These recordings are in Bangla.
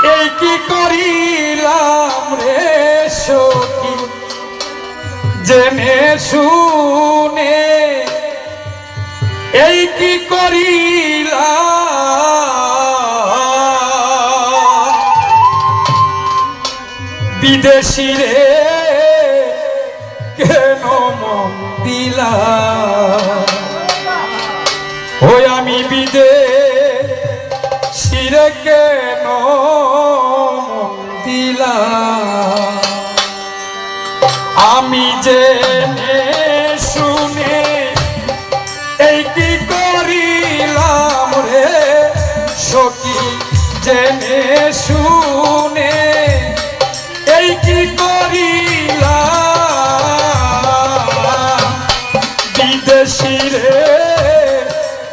এই কি করিলাম রে সখী জেনে শুনে এই কি করিলাম বিদেশি রে কেন মন দিলাম ওই আমি বিদেশি রে কেন মন দিলাম আমি জেনে শুনে এই কি করিলাম রে সখী জেনে শুনে এই কি করিলাম বিদেশি রে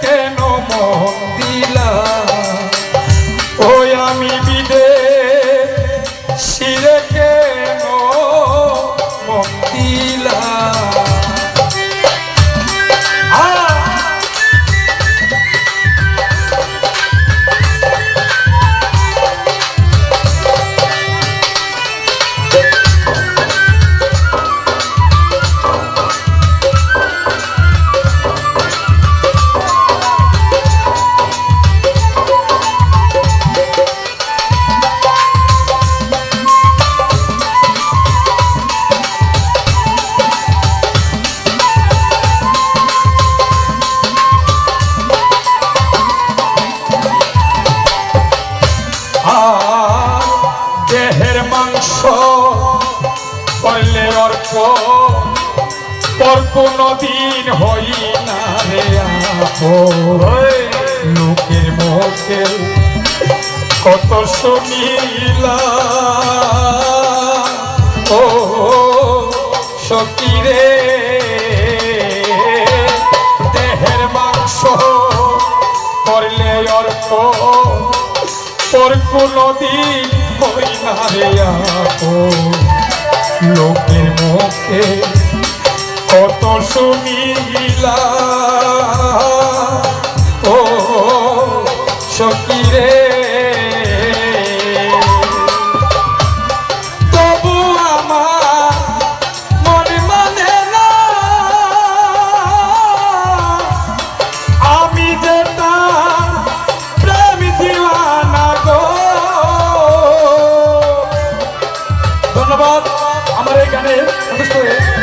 কেন মন দিলাম ওই আমি বিদেশি রে কেন মন দিলাম দেহের মাংস করলে অর্ক পর কোনদিন হই না রে লোকের মুখে কত শুনিলা ও সখী রে দেহের মাংস করলে অর্ক পর কোনদিন হই না রে লোকের মুখে কত শুনিলা ও সখী রে তবু আমার মন মানে না আমি যে তার প্রেম দিওয়ানা গো ধন্যবাদ আমার এই গানে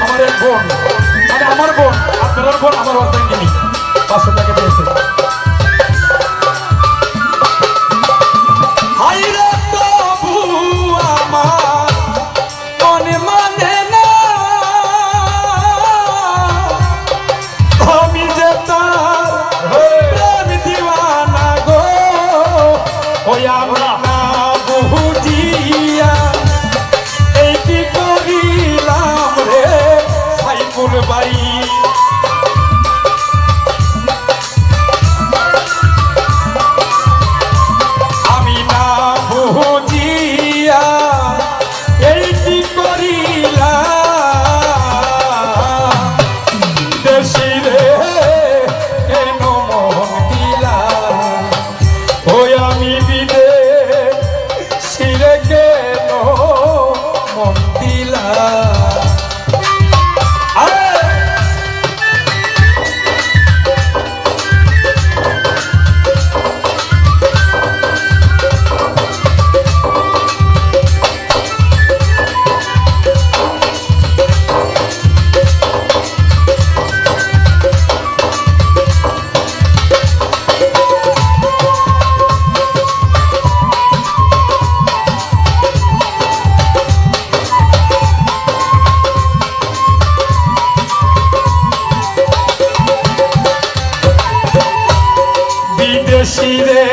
আমার এক বোন মানে আমার বোন আপনার বোন আমার অর্ধাঙ্গিনী 500 টাকা দিয়েছে আমি না বুঝিয়া এই কি করিলাম দেশি রে কেন মন দিলাম ওই আমি বিদেশি রে কেন মন দিলাম বিদেশিরে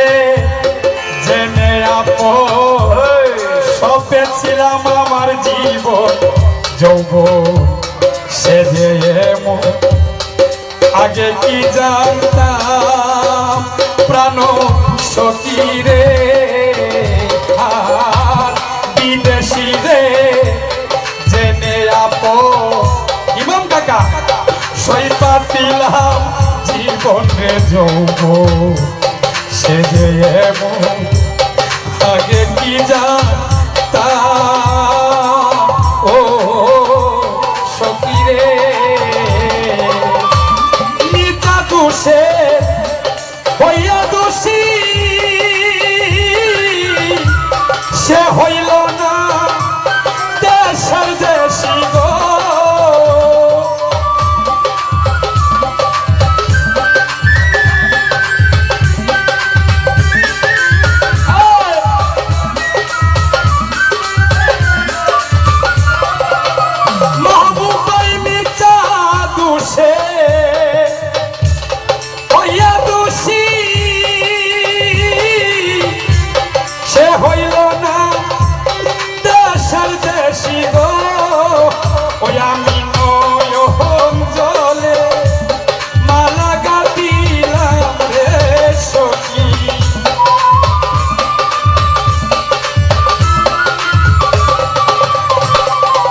জেনে সপে ছিলাম আমার জীবন যৌবন সে যে আগে কি জানতাম প্রাণ সখী রে আর বিদেশিরে জেনে ইমাম কাকা সই পাতিলাম জীবন রে যৌবন সে যে আগে কি জানতা ও সখী রে নিতা দোষে হইয়া দোষী সে হইল না দেশের দেশি গো হইল না দেশের দেশি গো ওই আমি নয়ন জলে মালা গাঁথিলাম রে সখী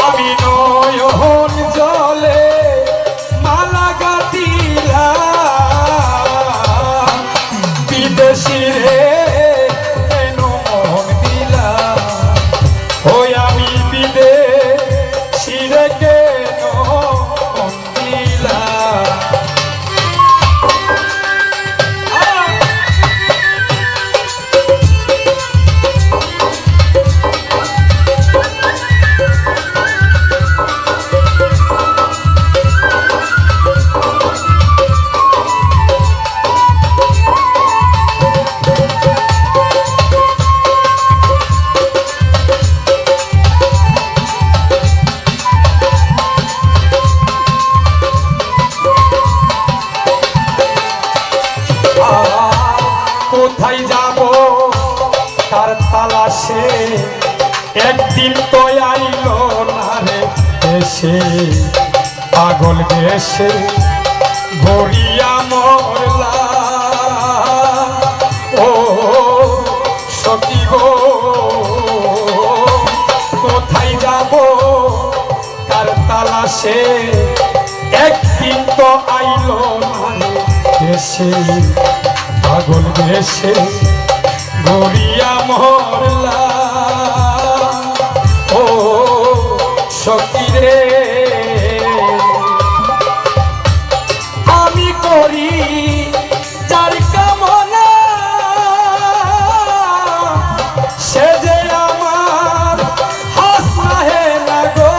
আমি নয়ন জলে মালা গাঁথিলাম বিদেশি রে কোথায় যাব তার তালাশে একদিন তো আইল না রে এসে পাগল দেশে ভরিয়া মরলা ও সখী গো কোথায় যাব তার তালাশে একদিন তো আইল না রে এসে পাগল দেশে গড়িয়া মরলা ও সখী রে আমি করি যার কামনা সে যে আমার হাসনা হে না গো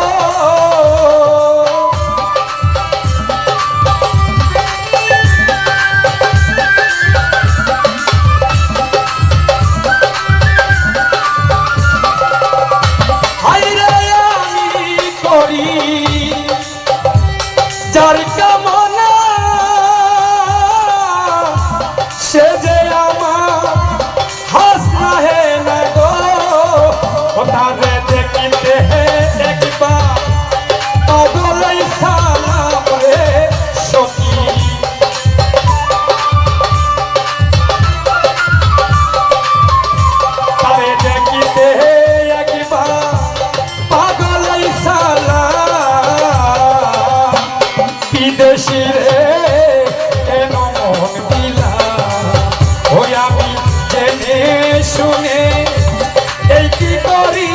যার কামনা সে যে আমার হাসনা হে না গো তারে দেখিতে একবার পাগলাই সালাম রে সখী তারে দেখিতে একবার পাগলাই সালাম বিদেশি রে কেন মন দিলা ওই আমি জেনে শুনে এই কি করি